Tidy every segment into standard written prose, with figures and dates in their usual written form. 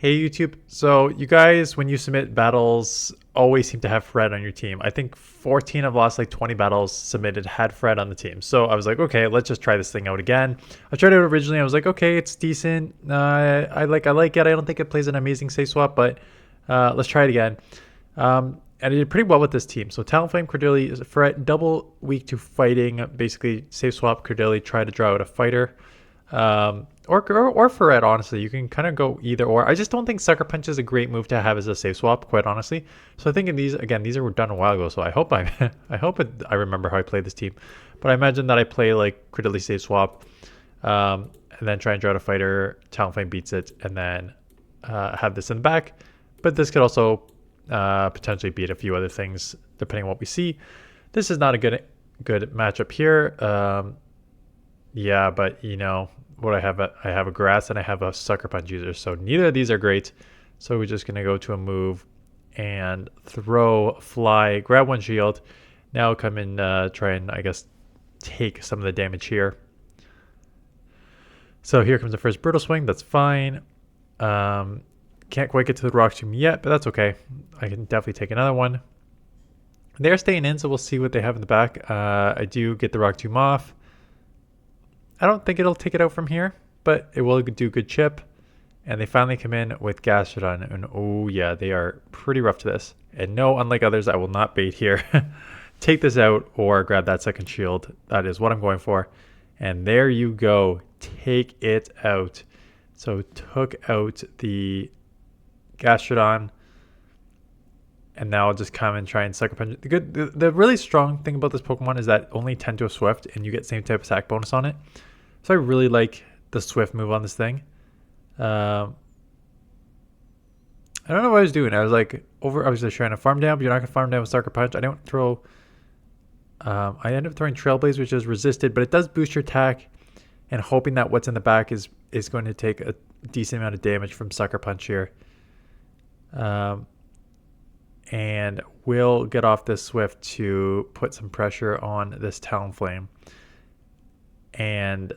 Hey YouTube, so you guys, when you submit battles, always seem to have FURRET on your team. I think 14 of the last like 20 battles submitted had FURRET on the team. So I was like, okay, let's just try this thing out again. I tried it originally. I was like, okay, it's decent. I like it. I don't think it plays an amazing safe swap, but let's try it again. And I did pretty well with this team. So Talonflame, Cordilli is FURRET, double weak to fighting. Basically, safe swap Cordilli, try to draw out a fighter. Or FURRET, honestly. You can kind of go either or. I just don't think Sucker Punch is a great move to have as a safe swap, quite honestly. So I think in these, again, these are done a while ago, so I hope I remember how I played this team. But I imagine that I play like Cordilli safe swap, and then try and draw out a fighter, Talonflame beats it, and then have this in the back. But this could also potentially beat a few other things, depending on what we see. This is not a good matchup here. Yeah, but you know what I have? I have a grass and I have a Sucker Punch user, so neither of these are great. So we're just gonna go to a move and throw fly, grab one shield. Now come in, try and I guess take some of the damage here. So here comes the first brutal swing. That's fine. Can't quite get to the rock tomb yet, but that's okay. I can definitely take another one. They're staying in, so we'll see what they have in the back. I do get the rock tomb off. I don't think it'll take it out from here, but it will do good chip. And they finally come in with Gastrodon, and oh yeah, they are pretty rough to this. And no, unlike others, I will not bait here. Take this out or grab that second shield. That is what I'm going for. And there you go. Take it out. So took out the Gastrodon. And now I'll just come and try and Sucker Punch. The really strong thing about this Pokemon is that only 10 to a Swift, and you get same type of attack bonus on it. So I really like the Swift move on this thing. I don't know what I was doing. I was just trying to farm down, but you're not gonna farm down with Sucker Punch. I don't throw. I end up throwing Trailblaze, which is resisted, but it does boost your attack, and hoping that what's in the back is going to take a decent amount of damage from Sucker Punch here. And we'll get off this Swift to put some pressure on this Talonflame. And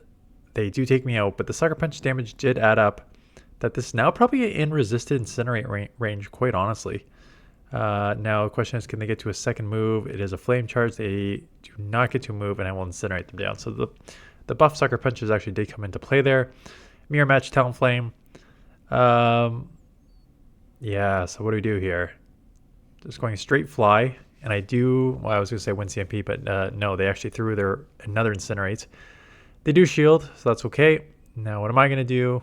they do take me out, but the Sucker Punch damage did add up. That this is now probably in resisted Incinerate range, quite honestly. Now the question is, can they get to a second move? It is a Flame Charge. They do not get to a move, and I will Incinerate them down. So the buff Sucker Punches actually did come into play there. Mirror Match Talonflame. Yeah, so what do we do here? Just going straight fly, and I do, well, I was going to say win CMP, but no, they actually threw another Incinerate. They do shield, so that's okay. Now, what am I going to do?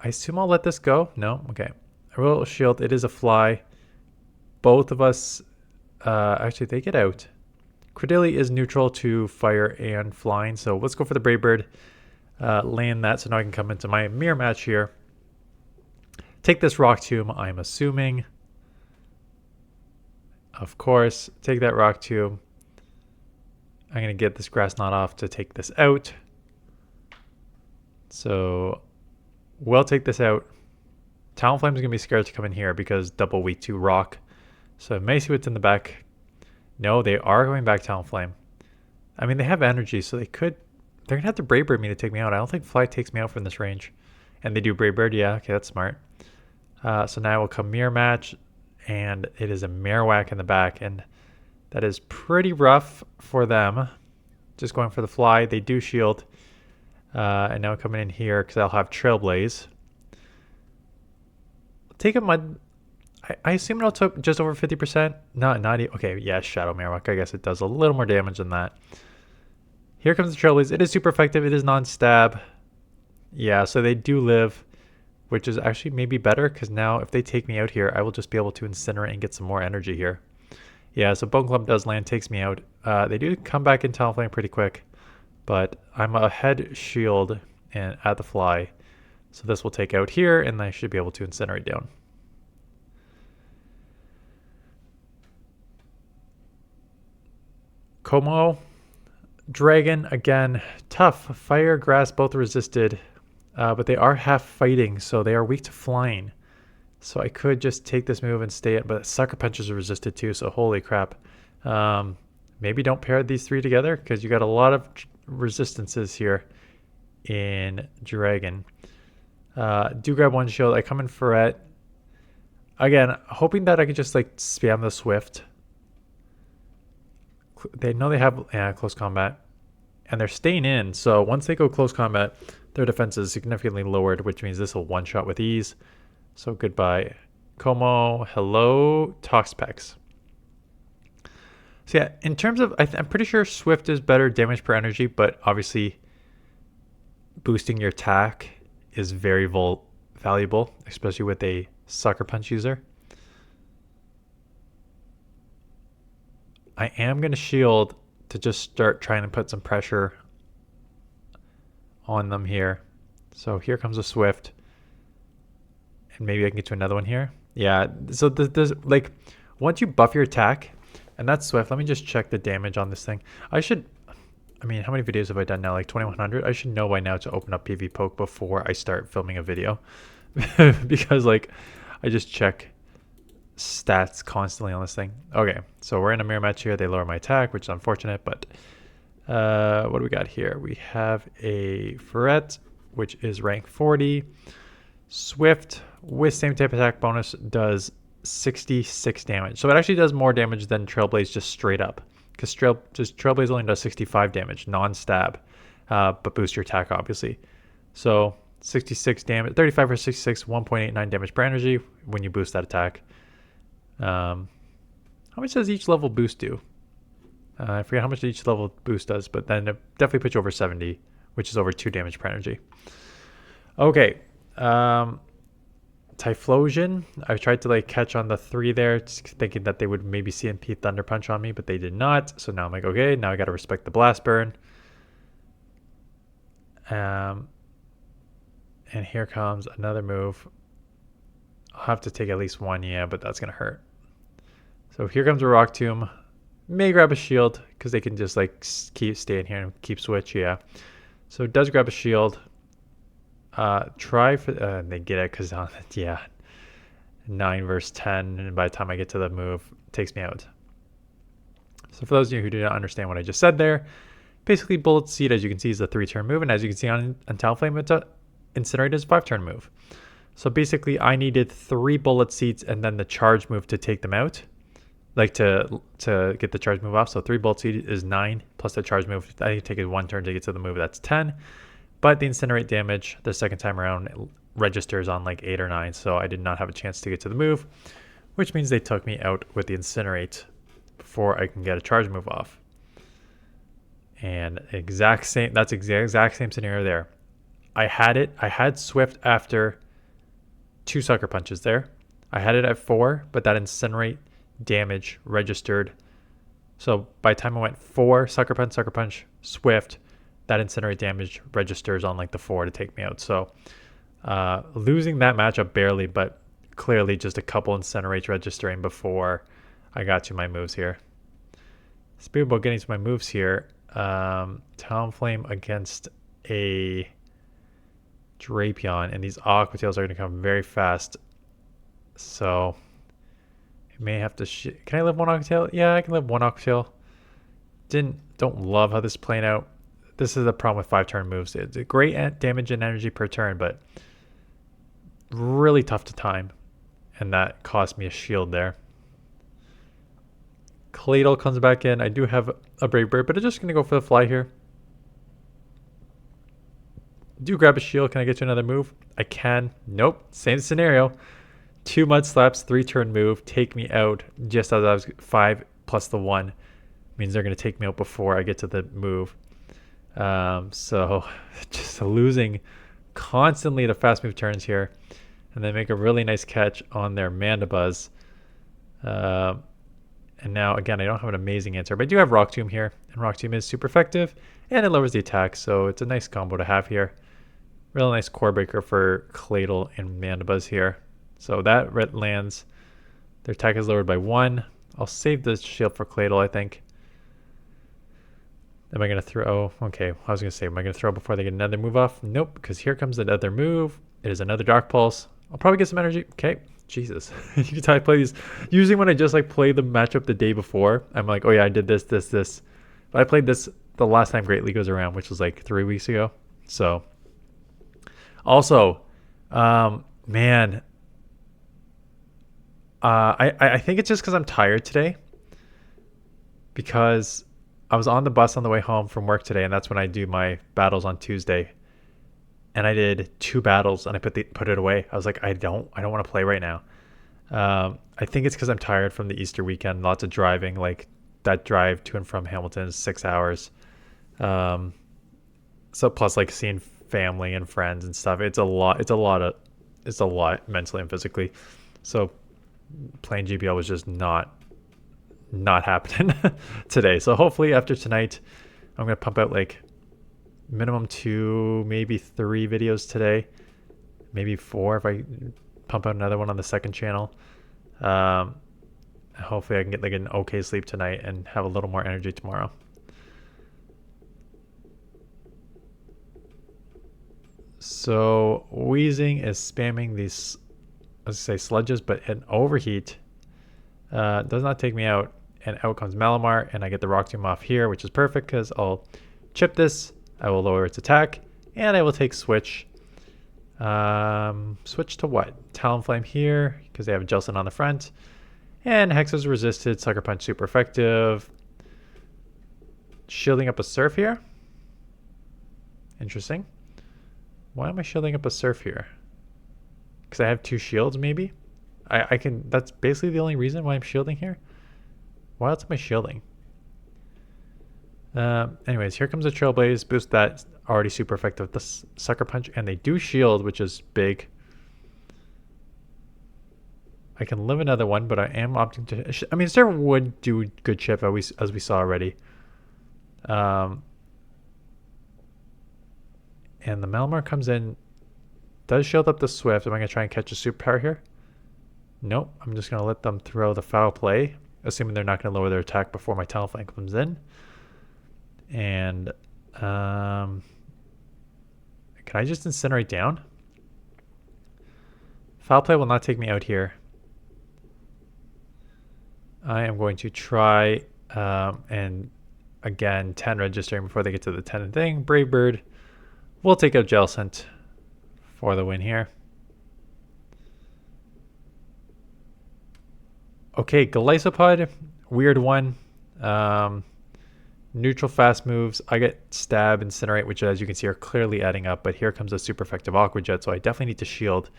I assume I'll let this go. No? Okay. I will shield. It is a fly. Both of us, actually, they get out. Cordilli is neutral to fire and flying, so let's go for the Brave Bird. Land that, so now I can come into my mirror match here. Take this Rock Tomb, I'm assuming. Of course, take that Rock Tomb. I'm going to get this Grass Knot off to take this out. So, we'll take this out. Talonflame is going to be scared to come in here because double weak to Rock. So, I may see what's in the back. No, they are going back Talonflame. I mean, they have energy, so they're going to have to Brave Bird me to take me out. I don't think Fly takes me out from this range. And they do Brave Bird, yeah, okay, that's smart. So now will come Mirror Match, and it is a Marowak in the back, and that is pretty rough for them. Just going for the fly. They do shield. And now coming in here because I'll have Trailblaze. Take a Mud. I assume it'll take just over 50%. Not okay, yeah, Shadow Marowak. I guess it does a little more damage than that. Here comes the Trailblaze. It is super effective. It is non-stab. Yeah, so they do live, which is actually maybe better because now if they take me out here, I will just be able to Incinerate and get some more energy here. Yeah, so Bone Clump does land, takes me out. They do come back in Talonflame pretty quick, but I'm a head shield and at the fly. So this will take out here, and I should be able to Incinerate down. Como, Dragon, again, tough. Fire, Grass, both resisted. But they are half fighting, so they are weak to flying. So I could just take this move and stay it, but Sucker Punches are resisted too, so holy crap. Maybe don't pair these three together because you got a lot of resistances here in Dragon. Do grab one shield. I come in FURRET. Again, hoping that I could just like spam the Swift. They know they have close combat. And they're staying in. So once they go close combat, their defense is significantly lowered, which means this will one-shot with ease. So goodbye. Como, hello, Toxpex. So yeah, in terms of, I'm pretty sure Swift is better damage per energy, but obviously boosting your attack is very valuable, especially with a Sucker Punch user. I am going to shield to just start trying to put some pressure on them here. So here comes a Swift. And maybe I can get to another one here. Yeah, so there's like, once you buff your attack, and that's Swift, let me just check the damage on this thing. I mean, how many videos have I done now? Like 2100? I should know by now to open up PV Poke before I start filming a video. Because like, I just check stats constantly on this thing. Okay, so we're in a mirror match here. They lower my attack, which is unfortunate, but what do we got here? We have a FURRET, which is rank 40. Swift with same type attack bonus does 66 damage. So it actually does more damage than Trailblaze just straight up. Because Trailblaze only does 65 damage, non-stab, but boost your attack, obviously. So 66 damage, 35 for 66, 1.89 damage per energy when you boost that attack. How much does each level boost do? I forget how much each level boost does, but then it definitely puts you over 70, which is over 2 damage per energy. Okay. Typhlosion. I tried to like catch on the 3 there, thinking that they would maybe CMP Thunder Punch on me, but they did not. So now I'm like, okay, now I got to respect the Blast Burn. And here comes another move. I'll have to take at least one, yeah, but that's going to hurt. So here comes a Rock Tomb. May grab a shield because they can just like keep staying here and keep switch, yeah. So it does grab a shield. Try for they get it because yeah, 9 versus 10, and by the time I get to the move, it takes me out. So for those of you who do not understand what I just said there, basically Bullet Seed, as you can see, is a 3-turn move, and as you can see on Talonflame, Incinerate is a 5-turn move. So basically, I needed 3 Bullet Seeds and then the charge move to take them out, like to get the charge move off. So 3 Bullet Seed is 9 plus the charge move. I need to take it 1 turn to get to the move. That's 10. But the Incinerate damage the second time around registers on like 8 or 9, so I did not have a chance to get to the move, which means they took me out with the Incinerate before I can get a charge move off. And that's the exact same scenario there. I had Swift after 2 Sucker Punches there. I had it at 4, but that Incinerate damage registered. So by the time I went 4 Sucker Punch, Swift, that Incinerate damage registers on like the 4 to take me out. So losing that matchup barely, but clearly just a couple Incinerates registering before I got to my moves here. Speaking about getting to my moves here, Talonflame against a Drapion, and these Aqua Tails are going to come very fast. So I may have to. Can I live 1 Aqua Tail? Yeah, I can live 1 Aqua Tail. Don't love how this is playing out. This is the problem with 5-turn moves. It's a great damage and energy per turn, but really tough to time. And that cost me a shield there. Claydol comes back in. I do have a Brave Bird, but I'm just going to go for the fly here. Do grab a shield. Can I get to another move? I can. Nope. Same scenario. 2 Mud Slaps, 3-turn move. Take me out just as I was 5 plus the 1. Means they're going to take me out before I get to the move. So just losing constantly to fast move turns here, and they make a really nice catch on their Mandibuzz. And now again, I don't have an amazing answer, but I do have Rock Tomb here, and Rock Tomb is super effective and it lowers the attack, so it's a nice combo to have here. Really nice core breaker for Claydol and Mandibuzz here. So that lands. Their attack is lowered by 1. I'll save the shield for Claydol, I think. Am I going to throw? Oh, okay. I was going to say, am I going to throw before they get another move off? Nope, because here comes another move. It is another Dark Pulse. I'll probably get some energy. Okay. Jesus. You can tell I play these. Usually when I just like play the matchup the day before, I'm like, oh yeah, I did this. But I played this the last time Great League was around, which was like 3 weeks ago. So also, Man, I think it's just because I'm tired today. Because I was on the bus on the way home from work today, and that's when I do my battles on Tuesday. And I did 2 battles, and I put it away. I was like, I don't want to play right now. I think it's because I'm tired from the Easter weekend, lots of driving. Like that drive to and from Hamilton is 6 hours. Um, so plus like seeing family and friends and stuff. It's a lot. It's a lot mentally and physically. So playing GBL was just not happening today. So hopefully after tonight, I'm gonna pump out like minimum 2, maybe 3 videos today, maybe 4 if I pump out another one on the second channel. Hopefully I can get like an okay sleep tonight and have a little more energy tomorrow. So Wheezing is spamming these, let's say sludges, but an overheat does not take me out. And out comes Malamar, and I get the Rock Tomb off here, which is perfect because I'll chip this, I will lower its attack, and I will take Switch. Switch to what? Talonflame here, because they have a Jelson on the front. And Hex is resisted, Sucker Punch super effective. Shielding up a Surf here. Interesting. Why am I shielding up a Surf here? Because I have 2 shields, maybe? I can, that's basically the only reason why I'm shielding here. Why else am I shielding? Anyways, here comes the Trailblaze. Boost that. Already super effective with the Sucker Punch. And they do shield, which is big. I can live another one, but I am opting to... I mean, Server would do good chip, as we saw already. And the Malamar comes in. Does shield up the Swift. Am I going to try and catch a superpower here? Nope. I'm just going to let them throw the foul play, assuming they're not going to lower their attack before my Talonflame comes in. And can I just incinerate down? Foul play will not take me out here. I am going to try and again 10 registering before they get to the 10 thing. Brave Bird will take out Jellicent for the win here. Okay, Golisopod, weird one. Neutral fast moves. I get Stab, Incinerate, which as you can see are clearly adding up, but here comes a super effective Aqua Jet, so I definitely need to shield.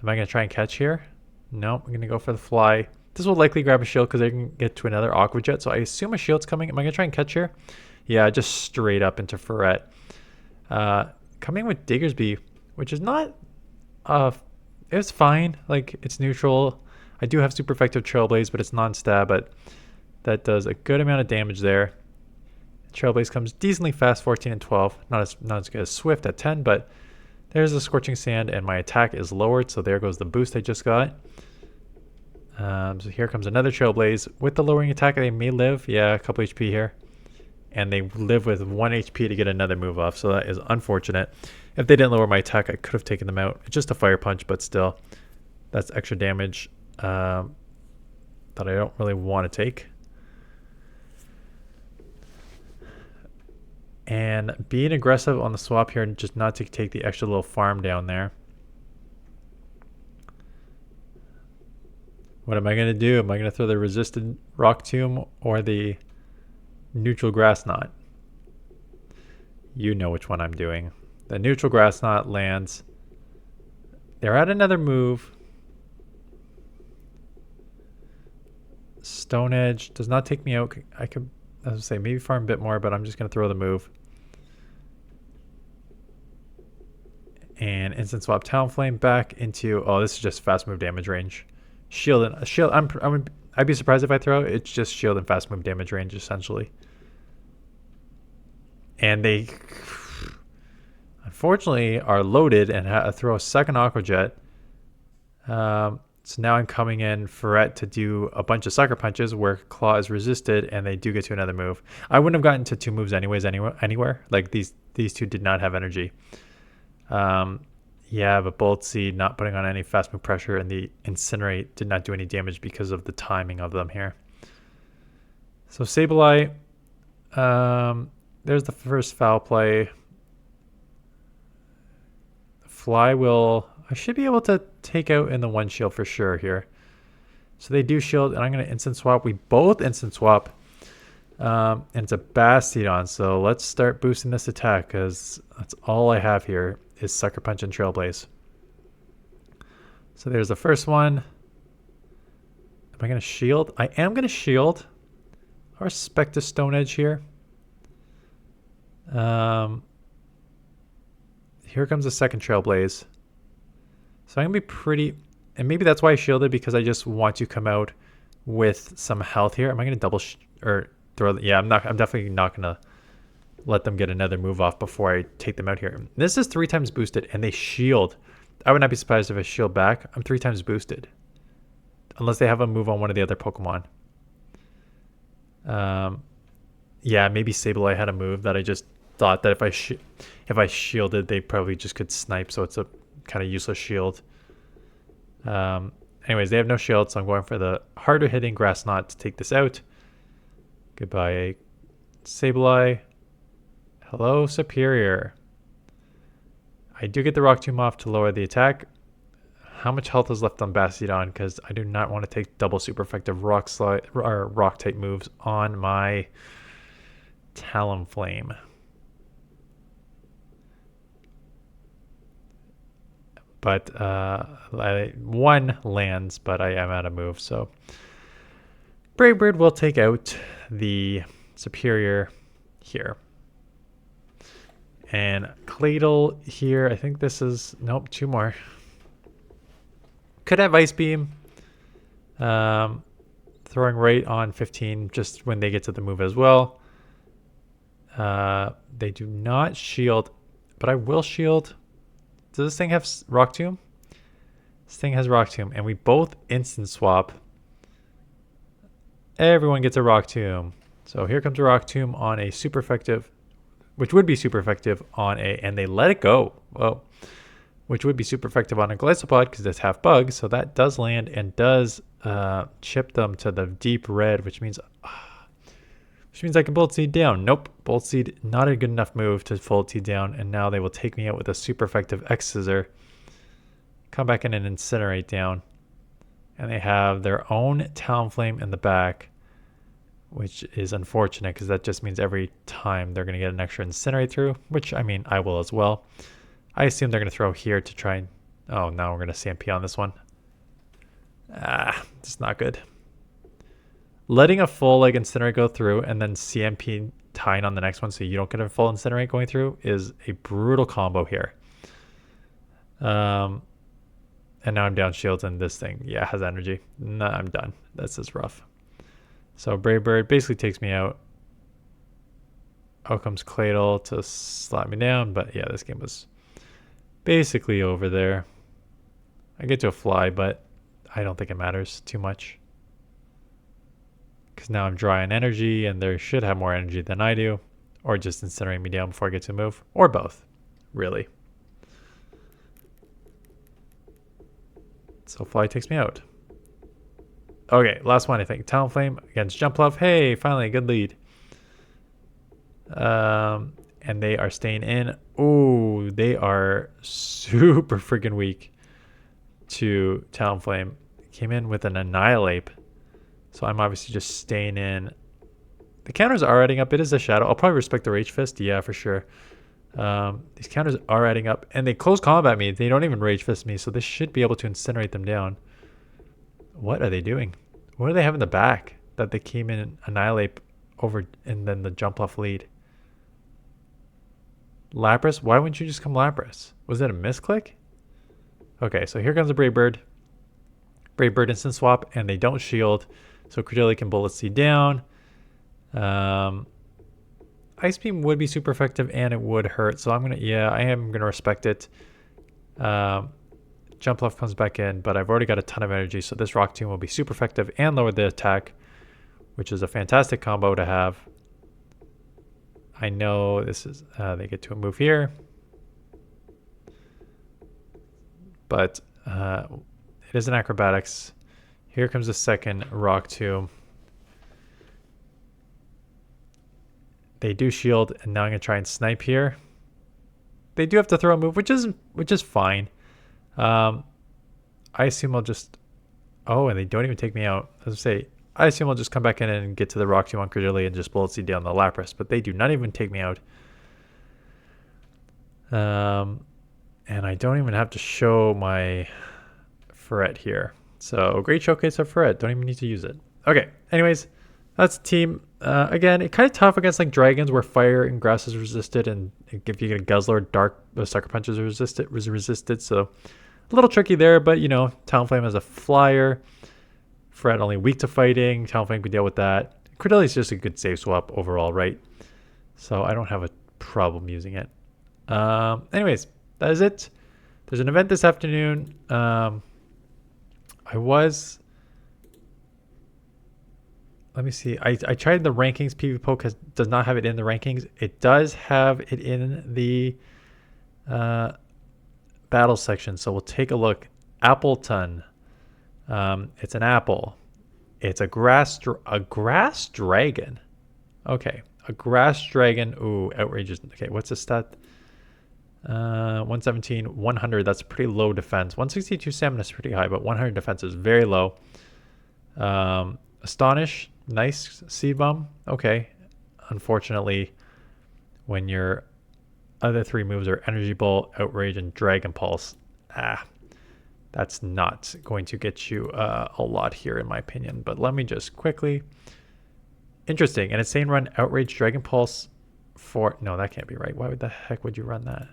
Am I going to try and catch here? No, I'm going to go for the Fly. This will likely grab a shield because I can get to another Aqua Jet, so I assume a shield's coming. Am I going to try and catch here? Yeah, just straight up into FURRET. Coming with Diggersby, which is not... it's fine. Like, it's neutral. I do have super effective Trailblaze, but it's non-stab, but that does a good amount of damage there. Trailblaze comes decently fast, 14 and 12. Not as good as Swift at 10, but there's a Scorching Sand, and my attack is lowered, so there goes the boost I just got. So here comes another Trailblaze. With the lowering attack, they may live. Yeah, a couple HP here. And they live with 1 HP to get another move off, so that is unfortunate. If they didn't lower my attack, I could have taken them out. It's just a Fire Punch, but still, that's extra damage that I don't really want to take. And being aggressive on the swap here and just not to take the extra little farm down there. What am I going to do? Am I going to throw the resisted Rock Tomb or the neutral Grass Knot? You know which one I'm doing. The neutral Grass Knot lands. They're at another move. Stone Edge does not take me out. I could, as I say, maybe farm a bit more, but I'm just going to throw the move. And instant swap Talonflame back into... Oh, this is just fast move damage range. Shield and shield. I'd be surprised if I throw it. It's just shield and fast move damage range essentially. And they unfortunately are loaded and throw a second Aqua Jet. So now I'm coming in FURRET to do a bunch of Sucker Punches where Claw is resisted, and they do get to another move. I wouldn't have gotten to 2 moves anyways anywhere. Like these 2 did not have energy. Yeah, but Bolt Seed not putting on any fast move pressure, and the Incinerate did not do any damage because of the timing of them here. So Sableye, there's the first foul play. Fly will I should be able to take out in the one shield for sure here. So they do shield, and I'm going to instant swap. We both instant swap. And it's a bastiodon, so let's start boosting this attack, because that's all I have here is Sucker Punch and Trailblaze. So there's the first one. Am I going to shield? I am going to shield. I respect the Stone Edge here. Here comes the second Trailblaze. So I'm going to be pretty... And maybe that's why I shielded, because I just want to come out with some health here. Am I going to double... Yeah, I'm definitely not going to let them get another move off before I take them out here. This is 3 times boosted, and they shield. I would not be surprised if I shield back. I'm 3 times boosted. Unless they have a move on one of the other Pokemon. Yeah, maybe Sableye had a move that I just thought that if I shielded, they probably just could snipe, so it's a kind of useless shield. Anyways, they have no shield, so I'm going for the harder hitting Grass Knot to take this out. Goodbye, Sableye. Hello, Superior. I do get the Rock Tomb off to lower the attack. How much health is left on Bastiodon? Because I do not want to take double super effective rock type moves on my Talonflame. But one lands, but I am out of move, so Brave Bird will take out the Superior here. And Cladle here, I think this is... Nope, 2 more. Could have Ice Beam. Throwing right on 15 just when they get to the move as well. They do not shield, but I will shield. Does this thing have Rock Tomb? This thing has Rock Tomb, and we both instant swap. Everyone gets a Rock Tomb. So here comes a Rock Tomb on a super effective, which would be super effective on a, and they let it go. Well, which would be super effective on a Golisopod because it's half bug. So that does land and does chip them to the deep red, which means I can Bolt Seed down. Nope, Bolt Seed not a good enough move to Bolt Seed down, and now they will take me out with a super effective X Scissor. Come back in and Incinerate down. And they have their own Talonflame in the back, which is unfortunate because that just means every time they're going to get an extra Incinerate through, which, I mean, I will as well. I assume they're going to throw here to try and... Oh, now we're going to CMP on this one. It's not good. Letting a full Incinerate go through and then CMP tying on the next one so you don't get a full Incinerate going through is a brutal combo here. And now I'm down shields and this thing, yeah, has energy. Nah, I'm done. This is rough. So Brave Bird basically takes me out. Out comes Cladle to slap me down, but yeah, this game was basically over there. I get to a fly, but I don't think it matters too much. Because now I'm dry on energy, and they should have more energy than I do. Or just Incinerate me down before I get to move. Or both, really. So Fly takes me out. Okay, last one I think. Talonflame against Jumpluff. Hey, finally a good lead. And they are staying in. Ooh, they are super freaking weak to Talonflame. Came in with an Annihilate. So I'm obviously just staying in. The counters are adding up. It is a shadow. I'll probably respect the Rage Fist. Yeah, for sure. These counters are adding up. And they close combat me. They don't even Rage Fist me. So this should be able to Incinerate them down. What are they doing? What do they have in the back that they came in and Annihilate over and then the Jumpluff lead? Lapras? Why wouldn't you just come Lapras? Was that a misclick? Okay, so here comes a Brave Bird. Brave Bird instant swap, and they don't shield. So Credilli can Bullet Seed down. Ice Beam would be super effective, and it would hurt. So I am gonna respect it. Jumpluff comes back in, but I've already got a ton of energy, so this Rock Tomb will be super effective and lower the attack, which is a fantastic combo to have. I know this is they get to a move here, but it is an acrobatics. Here comes the second Rock Tomb. They do shield, and now I'm gonna try and snipe here. They do have to throw a move, which is fine. I assume I'll just... Oh, and they don't even take me out. As I say, I assume I'll just come back in and get to the Roxymon Credilli and just bullet seed down the Lapras, but they do not even take me out. And I don't even have to show my FURRET here. So great showcase of FURRET. Don't even need to use it. Okay, anyways, that's the team. Again, it's kind of tough against like dragons where fire and grass is resisted, and if you get a Guzzler, dark sucker punches are resisted. So a little tricky there, but you know, Talonflame has a flyer. FURRET only weak to fighting. Talonflame can deal with that. Credilli is just a good save swap overall, right? So I don't have a problem using it. Anyways, that is it. There's an event this afternoon. Let me see. I tried the rankings. PV Poke does not have it in the rankings. It does have it in the battle section. So we'll take a look. Appleton. It's an apple. It's a grass dragon. Okay, a grass dragon. Ooh, outrageous. Okay, what's the stat? 117, 100. That's pretty low defense. 162 stamina is pretty high, but 100 defense is very low. Astonish, nice. Seed bomb. Okay. Unfortunately, when your other three moves are Energy Bolt, Outrage, and Dragon Pulse, that's not going to get you a lot here, in my opinion. But let me just quickly. Interesting. And it's saying run Outrage, Dragon Pulse for. No, that can't be right. Why would the heck would you run that?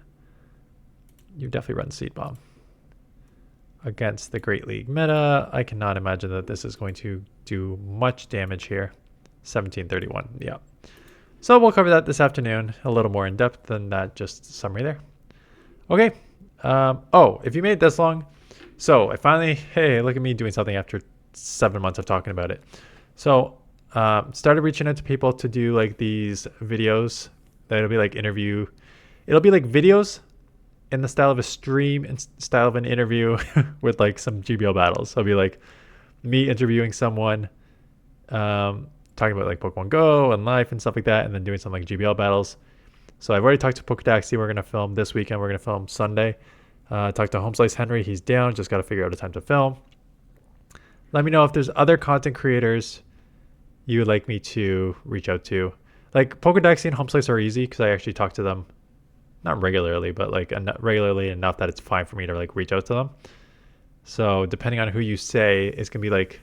You definitely run Seed Bomb against the Great League meta. I cannot imagine that this is going to do much damage here. 1731. Yeah. So we'll cover that this afternoon, a little more in depth than that just summary there. Okay. Oh, if you made it this long. So I finally, hey, look at me doing something after 7 months of talking about it. So started reaching out to people to do like these videos. That'll be like interview. It'll be like videos in the style of a stream and style of an interview with like some GBL battles. So it'll be like me interviewing someone, talking about like Pokemon Go and life and stuff like that, and then doing some like GBL battles. So I've already talked to Poke Daxi. We're going to film this weekend. We're going to film Sunday. Talked to Homeslice Henry. He's down. Just got to figure out a time to film. Let me know if there's other content creators you would like me to reach out to. Like Poke Daxi and Homeslice are easy because I actually talk to them not regularly, but like regularly enough that it's fine for me to like reach out to them. So depending on who you say, it's gonna be like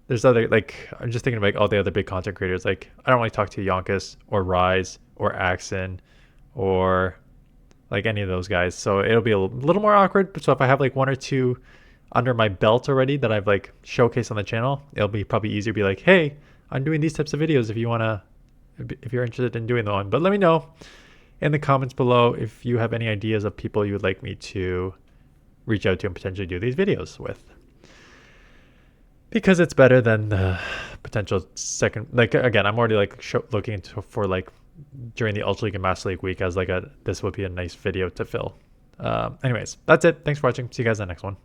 there's other like I'm just thinking of like all the other big content creators. Like I don't really talk to Yonkis or Rise or Axon or like any of those guys. So it'll be a little more awkward. So if I have like one or two under my belt already that I've like showcased on the channel, it'll be probably easier to be like, hey, I'm doing these types of videos if you're interested in doing the one. But let me know in the comments below if you have any ideas of people you would like me to reach out to and potentially do these videos with. Because it's better than the potential second, like again, I'm already like looking for like during the Ultra League and Master League week as like this would be a nice video to fill. Anyways, that's it. Thanks for watching. See you guys in the next one.